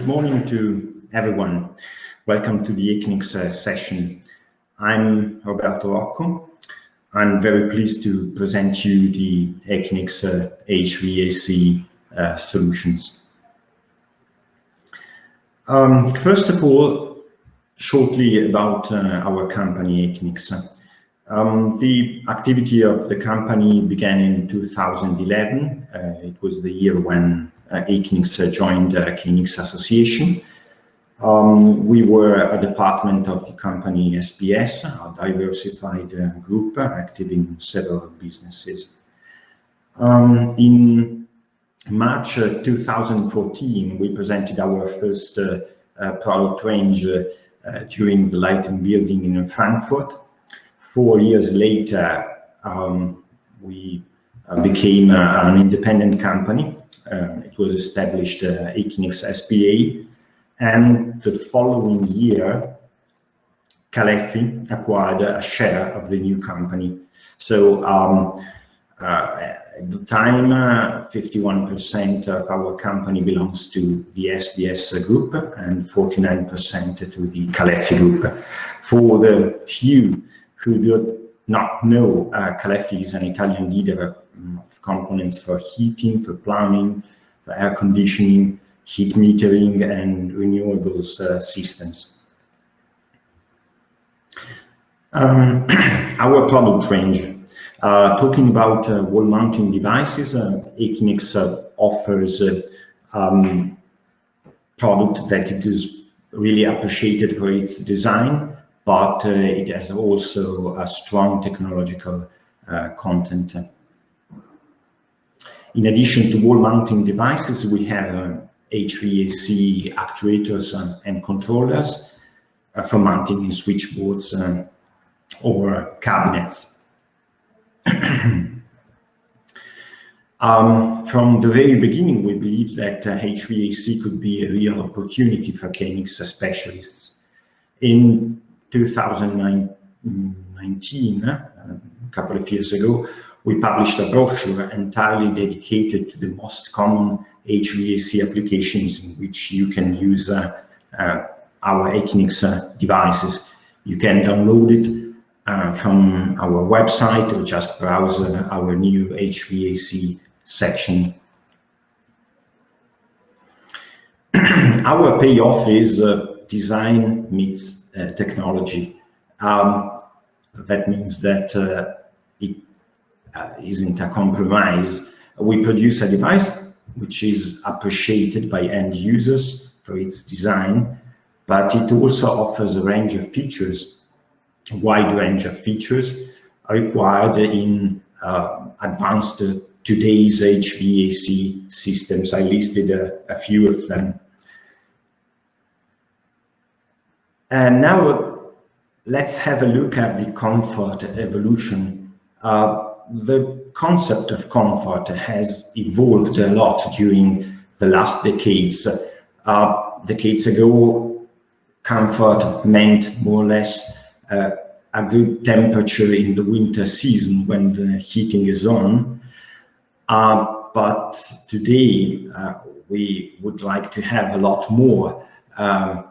Good morning to everyone. Welcome to the KNX session. I'm Roberto Rocco. I'm very pleased to present you the KNX HVAC solutions. First of all, shortly about our company KNX. The activity of the company began in 2011. It was the year when KNX joined the KNX Association. We were a department of the company SBS, a diversified group active in several businesses. In March 2014, we presented our first product range during the Lighting Building in Frankfurt. 4 years later, we became an independent company. It was established KNX SPA, and the following year, Caleffi acquired a share of the new company. So at the time, 51% of our company belongs to the SBS group and 49% to the Caleffi group. For the few who do not know, Caleffi is an Italian leader of components for heating, for plumbing, for air conditioning, heat metering, and renewables systems. Our product range. Talking about wall mounting devices, KNX offers product that it is really appreciated for its design, but it has also a strong technological content. In addition to wall mounting devices, we have HVAC actuators and controllers for mounting in switchboards or cabinets. From the very beginning, we believed that HVAC could be a real opportunity for KNX specialists. In 2019, a couple of years ago, we published a brochure entirely dedicated to the most common HVAC applications in which you can use our KNX devices. You can download it from our website or just browse our new HVAC section. Our payoff is design meets technology. That means that it isn't a compromise. We produce a device which is appreciated by end users for its design, but it also offers a range of features, a wide range of features required in advanced today's HVAC systems. I listed a few of them. And now let's have a look at the comfort evolution. The concept of comfort has evolved a lot during the last decades. Decades ago, comfort meant more or less a good temperature in the winter season when the heating is on. But today, we would like to have a lot more.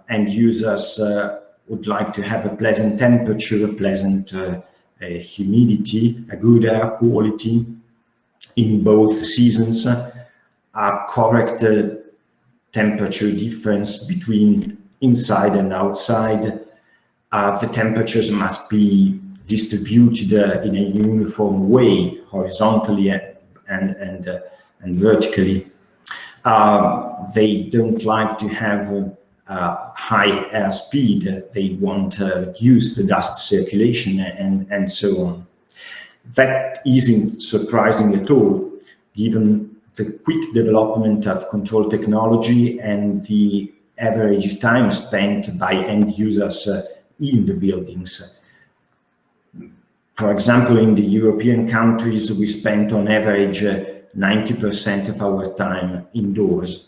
End users would like to have a pleasant temperature, a pleasant humidity, a good air quality in both seasons, a correct temperature difference between inside and outside. The temperatures must be distributed in a uniform way, horizontally and vertically. They don't like to have high air speed. They want reduce the dust circulation and so on. That isn't surprising at all, given the quick development of control technology and the average time spent by end users in the buildings. For example, in the European countries, we spent on average 90% of our time indoors.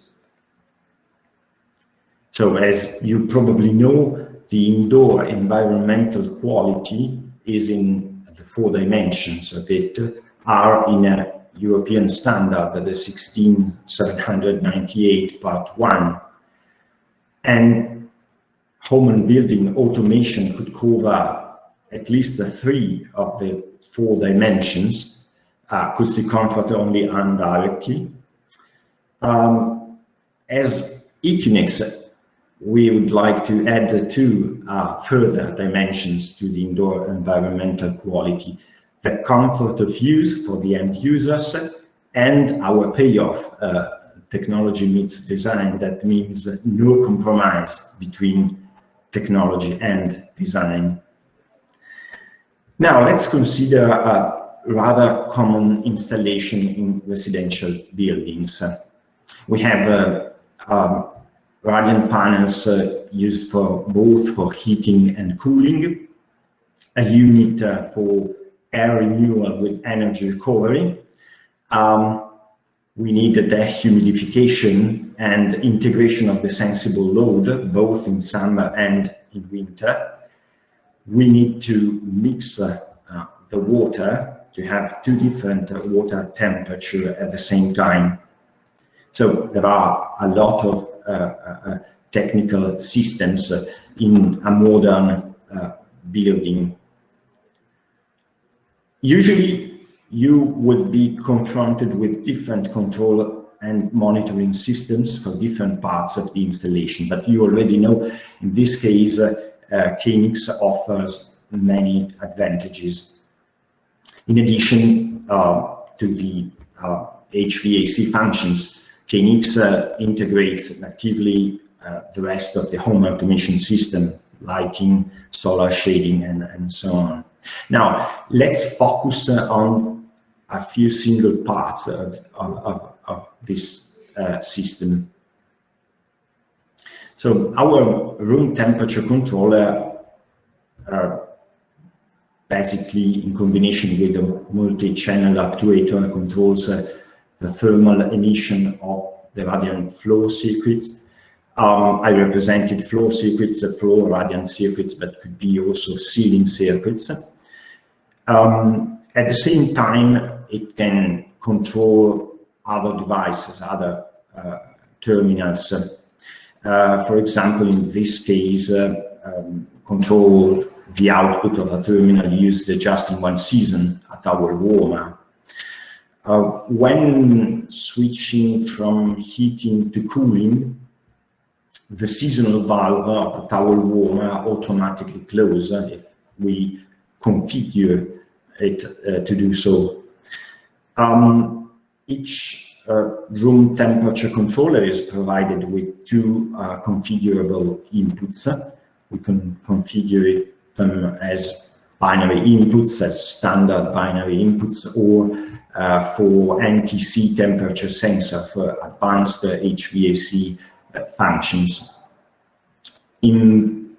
So as you probably know, the indoor environmental quality is in the 4 dimensions of it, are in a European standard, the 16798 part 1. And home and building automation could cover at least 3 of the 4 dimensions, acoustic comfort only indirectly. As KNX, we would like to add 2 further dimensions to the indoor environmental quality: the comfort of use for the end users and our payoff. Technology meets design. That means no compromise between technology and design. Now let's consider a rather common installation in residential buildings. We have radiant panels used for both for heating and cooling, a unit for air renewal with energy recovery. We need a dehumidification and integration of the sensible load, both in summer and in winter. We need to mix the water to have 2 different water temperatures at the same time. So there are a lot of technical systems in a modern building. Usually, you would be confronted with different control and monitoring systems for different parts of the installation. But you already know, in this case, KNX offers many advantages. In addition to the HVAC functions, KNX integrates natively the rest of the home automation system, lighting, solar shading, and so on. Now, let's focus on a few single parts of this system. So our room temperature controller, basically in combination with a multi-channel actuator, controls the thermal emission of the radiant flow circuits. I represented flow circuits, flow radiant circuits, but could be also sealing circuits. At the same time, it can control other devices, other terminals. For example, in this case, control the output of a terminal used just in one season, a towel warmer. When switching from heating to cooling, the seasonal valve of the towel warmer automatically closes if we configure it to do so. Each room temperature controller is provided with 2 configurable inputs. We can configure them as binary inputs, as standard binary inputs, or for NTC temperature sensor for advanced HVAC functions. In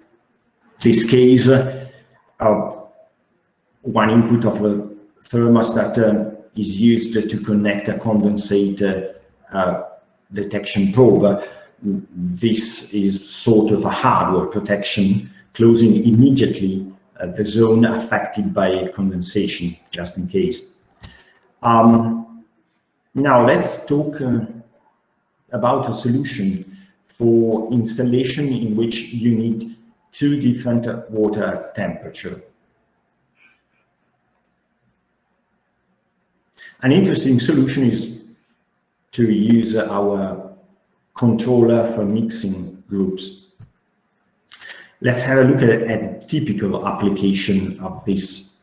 this case, one input of the thermostat is used to connect a condensate detection probe. This is sort of a hardware protection, closing immediately the zone affected by condensation, just in case. Now let's talk about a solution for installation in which you need 2 different water temperatures. An interesting solution is to use our controller for mixing groups. Let's have a look at a typical application of this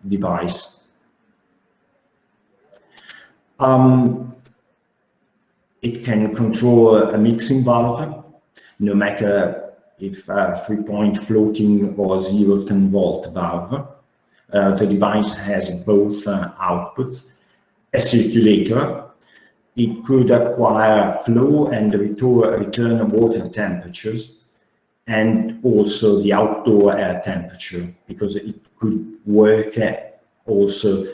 device. It can control a mixing valve, no matter if 3-point floating or 0-10 volt valve. The device has both outputs. A circulator, it could acquire flow and return water temperatures, and also the outdoor air temperature, because it could work also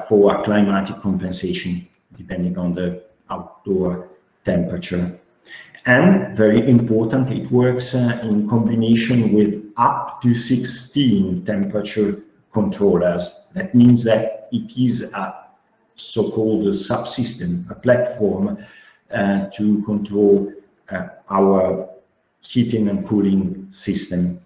for climatic compensation, depending on the outdoor temperature. And very important, it works in combination with up to 16 temperature controllers. That means that it is a so-called subsystem, a platform to control our heating and cooling system.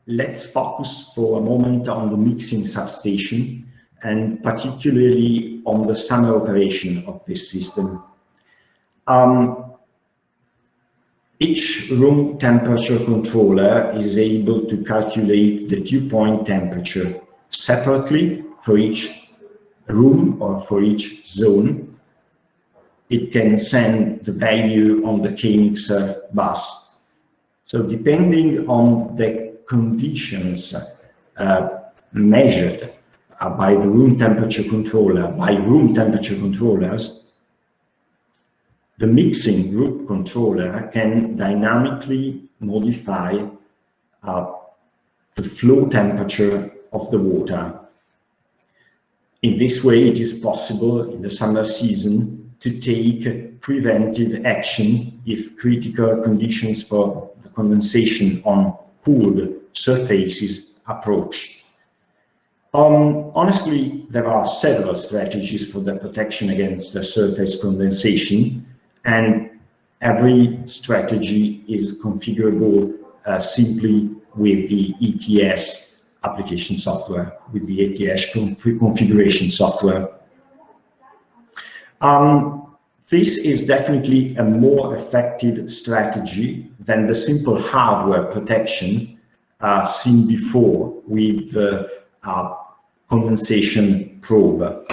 Let's focus for a moment on the mixing substation, and particularly on the summer operation of this system. Each room temperature controller is able to calculate the dew point temperature separately for each room or for each zone. It can send the value on the KNX bus. So depending on the conditions measured by the room temperature controller, by room temperature controllers, the mixing group controller can dynamically modify the flow temperature of the water. In this way, it is possible in the summer season to take preventive action if critical conditions for the condensation on cooled surfaces approach. Honestly, there are several strategies for the protection against the surface condensation, and every strategy is configurable simply with the ETS application software, with the ETS configuration software. This is definitely a more effective strategy than the simple hardware protection seen before with the condensation probe.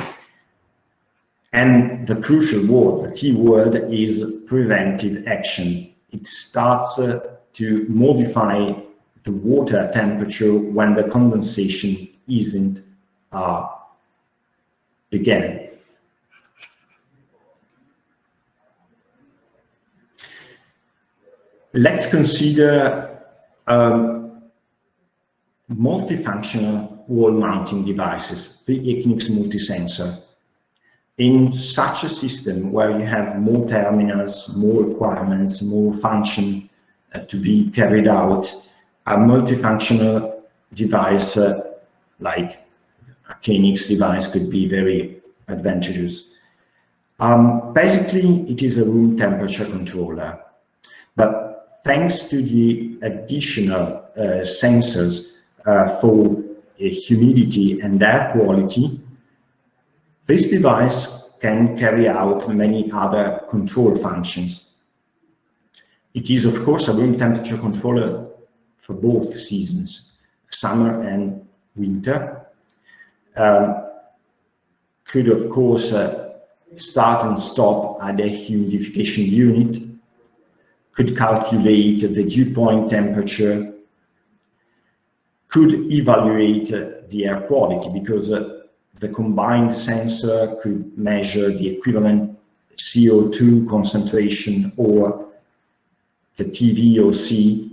And the crucial word, the key word, is preventive action. It starts to modify the water temperature when the condensation isn't began. Let's consider multifunctional wall mounting devices, the KNX multi-sensor. In such a system where you have more terminals, more requirements, more function to be carried out, a multifunctional device like a KNX device could be very advantageous. Basically, it is a room temperature controller, but thanks to the additional sensors for humidity and air quality, this device can carry out many other control functions. It is, of course, a room temperature controller for both seasons, summer and winter. Could, of course, start and stop at a humidification unit, could calculate the dew point temperature, could evaluate the air quality, because the combined sensor could measure the equivalent CO2 concentration or the TVOC,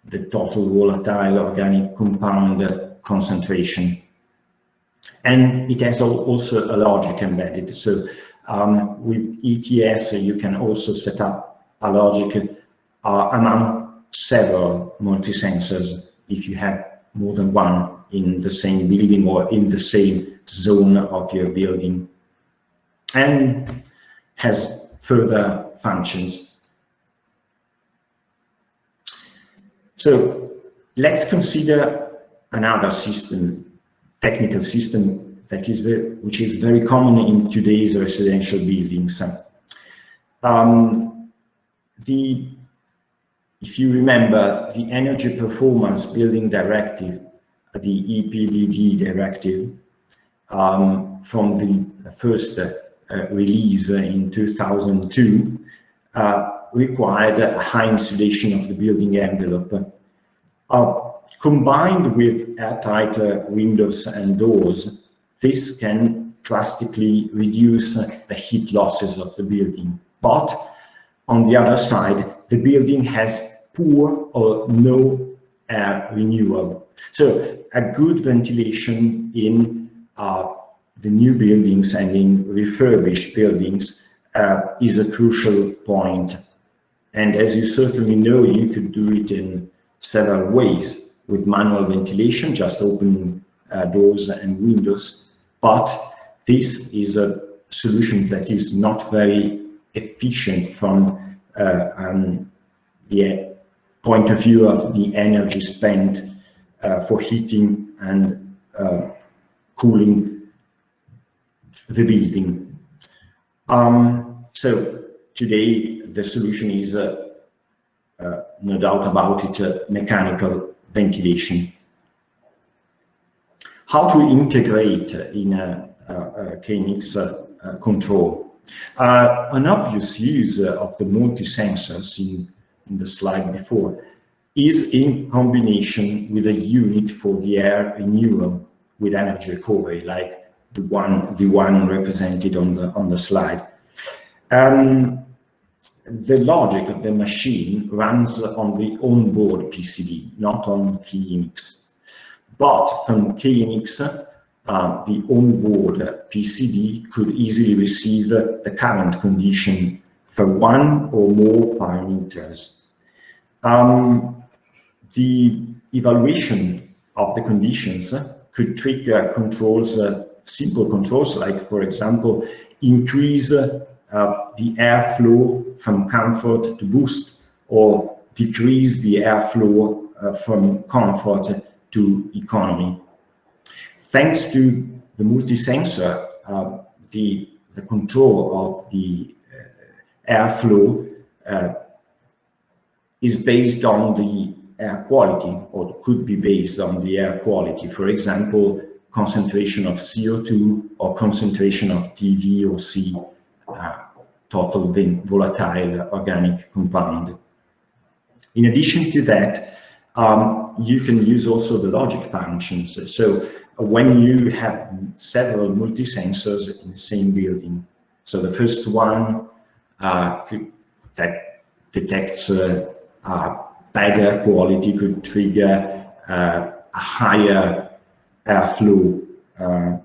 the total volatile organic compound concentration. And it has also a logic embedded. So with ETS, you can also set up a logic among several multi-sensors if you have more than one in the same building or in the same zone of your building, and has further functions. So let's consider another system, technical system, that is which is very common in today's residential buildings. If you remember, the Energy Performance Building Directive, the EPBD directive, from the first release in 2002, required a high insulation of the building envelope. Combined with airtight windows and doors, this can drastically reduce the heat losses of the building. But on the other side, the building has poor or no air renewal. So a good ventilation in the new buildings and in refurbished buildings is a crucial point. And as you certainly know, you could do it in several ways. With manual ventilation, just opening doors and windows. But this is a solution that is not very efficient from the point of view of the energy spent for heating and cooling the building. So today the solution is, no doubt about it, mechanical ventilation. How to integrate in a KNX control? An obvious use of the multi-sensors in the slide before is in combination with a unit for the air renewal with energy recovery, like the one represented on the slide. The logic of the machine runs on the onboard PCB, not on KNX. But from KNX, the onboard PCB could easily receive the current condition for one or more parameters. The evaluation of the conditions could trigger controls, simple controls, like, for example, increase the airflow from comfort to boost, or decrease the airflow from comfort to economy. Thanks to the multi-sensor, the control of the airflow is based on the air quality, or could be based on the air quality. For example, concentration of CO2 or concentration of TVOC, total volatile organic compound. In addition to that, you can use also the logic functions. So when you have several multi-sensors in the same building, so the first one that detects bad air quality could trigger a higher airflow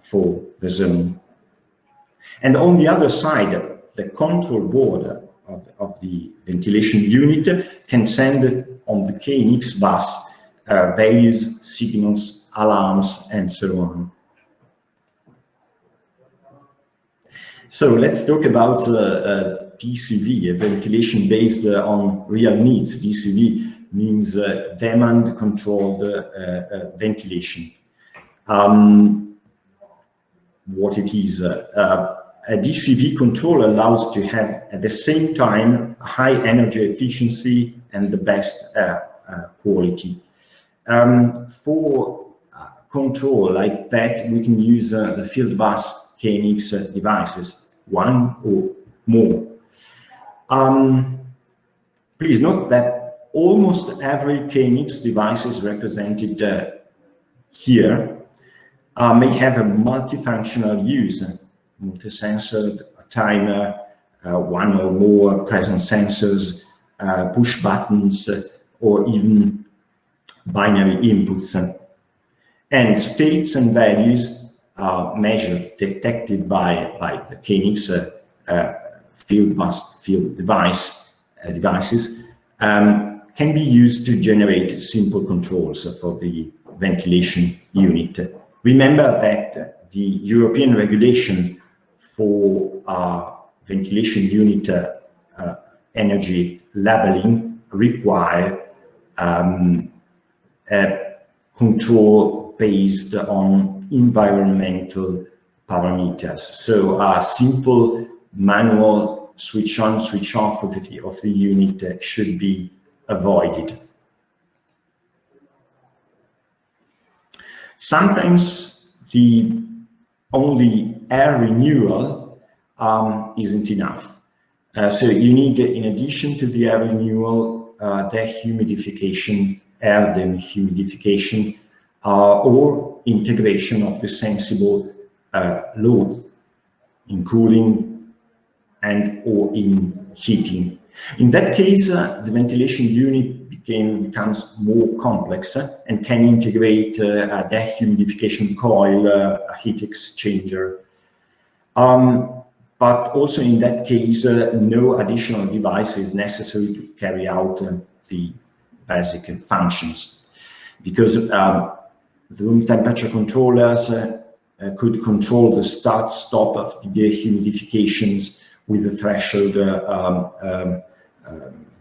for the zone. And on the other side, the control board of the ventilation unit can send on the KNX bus values, signals, alarms, and so on. So let's talk about DCV, a ventilation based on real needs. DCV means demand controlled ventilation. What it is, a DCV control allows to have at the same time high energy efficiency and the best air quality. For control like that, we can use the field bus KNX devices, one or more. Please note that almost every KNX device is represented here may have a multifunctional use, multi-sensor, a timer, one or more presence sensors, push buttons, or even binary inputs. And states and values are measured, detected by the KNX field devices, can be used to generate simple controls for the ventilation unit. Remember that the European regulation for ventilation unit energy labeling require a control based on environmental parameters. So a simple manual switch on, switch off of the unit should be avoided. Sometimes the only air renewal isn't enough. So you need, in addition to the air renewal, dehumidification, air dehumidification, or integration of the sensible loads in cooling and or in heating. In that case, the ventilation unit becomes more complex and can integrate a dehumidification coil, a heat exchanger. But also in that case, no additional device is necessary to carry out the basic functions, because the room temperature controllers could control the start-stop of the dehumidifications with a threshold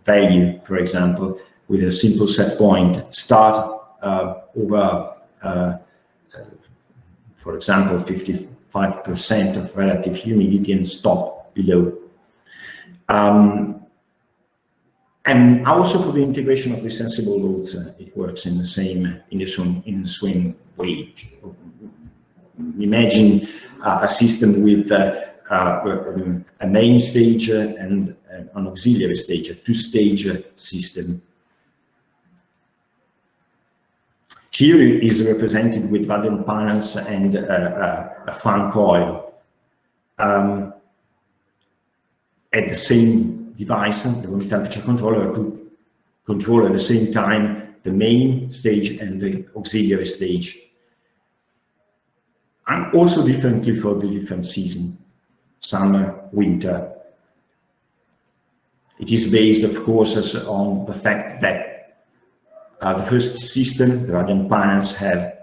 value, for example, with a simple set point, start over, for example, 55% of relative humidity and stop below. And also for the integration of the sensible loads, it works in the same way. Imagine a system with a main stage and an auxiliary stage, a two-stage system. Here is represented with radiant panels and a fan coil. At the same device, the room temperature controller could control at the same time the main stage and the auxiliary stage. And also differently for the different seasons, summer, winter. It is based, of course, on the fact that the first system, the radiant panels, has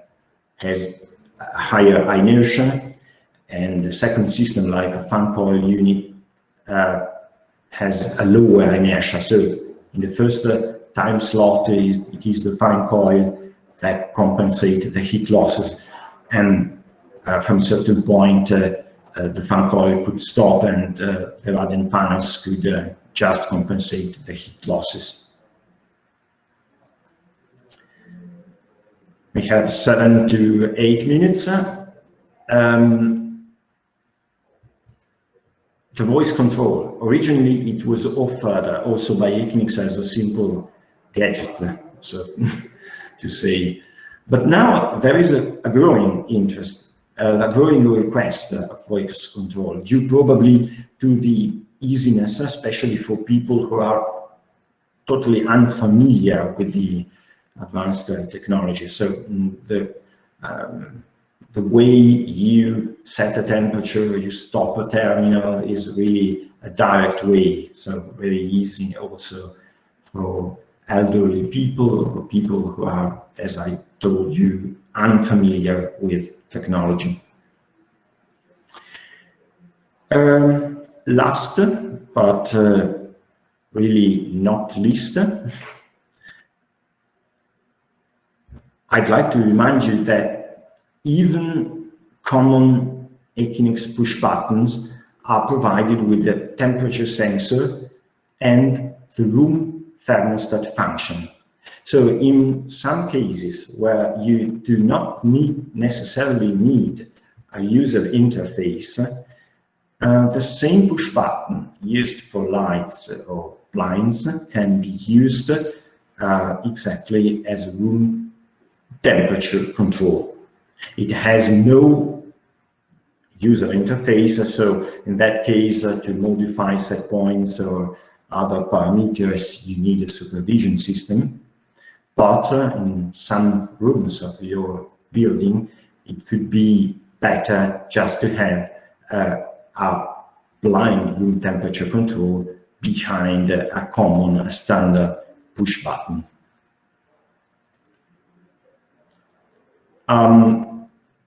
a higher inertia, and the second system, like a fan coil unit, has a lower inertia. So in the first time slot, it is the fan coil that compensates the heat losses, and from a certain point, the fan coil could stop, and the radiant panels could just compensate the heat losses. We have 7 to 8 minutes. The voice control, originally it was offered also by KNX as a simple gadget, so to say. But now there is a growing interest, a growing request of voice control, due probably to the easiness, especially for people who are totally unfamiliar with the advanced technology. So the way you set a temperature, you stop a terminal, is really a direct way, so very easy also for elderly people or people who are, as I told you, unfamiliar with technology. Last, but really not least, I'd like to remind you that even common KNX push buttons are provided with a temperature sensor and the room thermostat function. So in some cases where you do not necessarily need a user interface, the same push button used for lights or blinds can be used exactly as room temperature control. It has no user interface, so in that case, to modify set points or other parameters, you need a supervision system. But in some rooms of your building, it could be better just to have a blind room temperature control behind a common, a standard push button.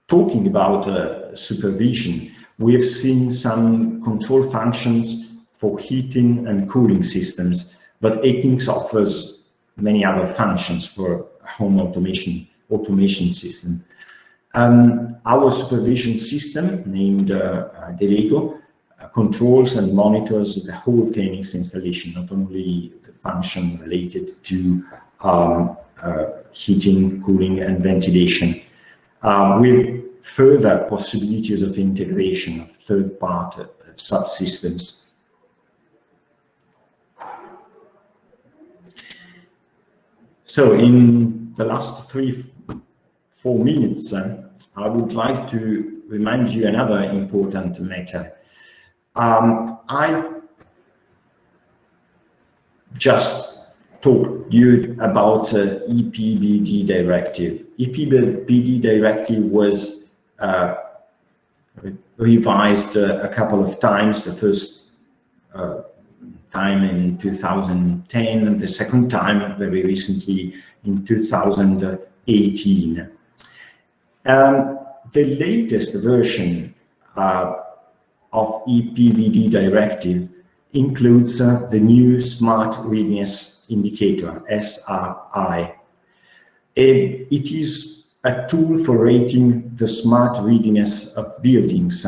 Talking about supervision, we have seen some control functions for heating and cooling systems, but KNX offers many other functions for home automation system. Our supervision system, named Delego, controls and monitors the whole KNX installation, not only the function related to heating, cooling, and ventilation, with further possibilities of integration of third-party subsystems. So in the last 3-4 minutes, I would like to remind you another important matter. I just talked to you about EPBD directive. EPBD directive was revised a couple of times. The first time in 2010, and the second time very recently in 2018. The latest version of EPBD directive includes the new Smart Readiness Indicator, SRI. It is a tool for rating the smart readiness of buildings.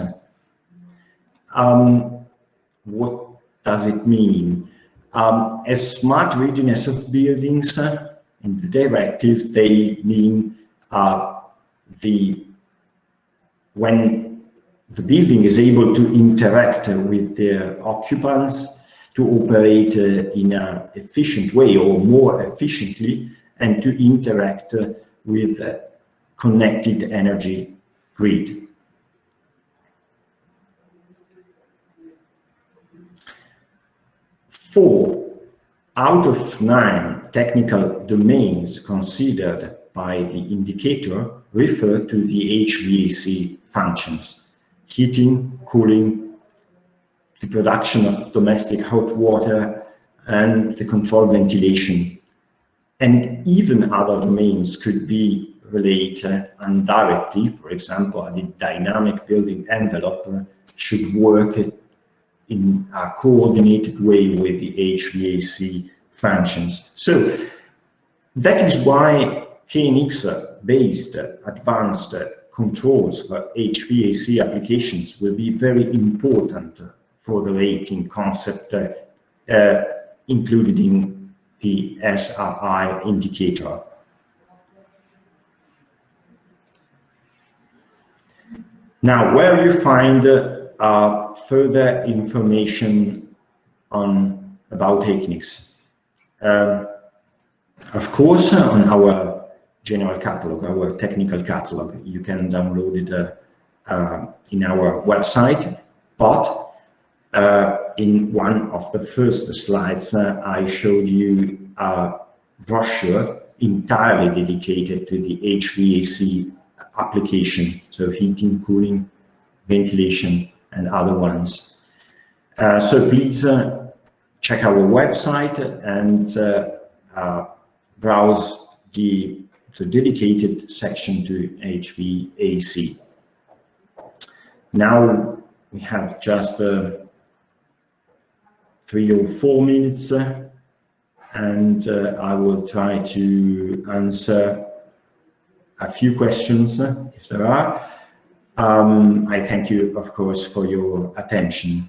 What does it mean? As smart readiness of buildings in the directive, they mean when the building is able to interact with their occupants, to operate in an efficient way or more efficiently, and to interact with connected energy grid. Four out of 9 technical domains considered by the indicator refer to the HVAC functions: heating, cooling, the production of domestic hot water, and the control ventilation. And even other domains could be related indirectly. For example, the dynamic building envelope should work in a coordinated way with the HVAC functions. So that is why KNX-based advanced controls for HVAC applications will be very important for the rating concept included in the SRI indicator. Now, where you find further information about KNX? Of course, on our general catalog, our technical catalog, you can download it in our website, but in one of the first slides, I showed you a brochure entirely dedicated to the HVAC application, so heating, cooling, ventilation, and other ones. So please check our website and browse the dedicated section to HVAC. Now we have just 3 or 4 minutes, and I will try to answer a few questions if there are. I thank you, of course, for your attention.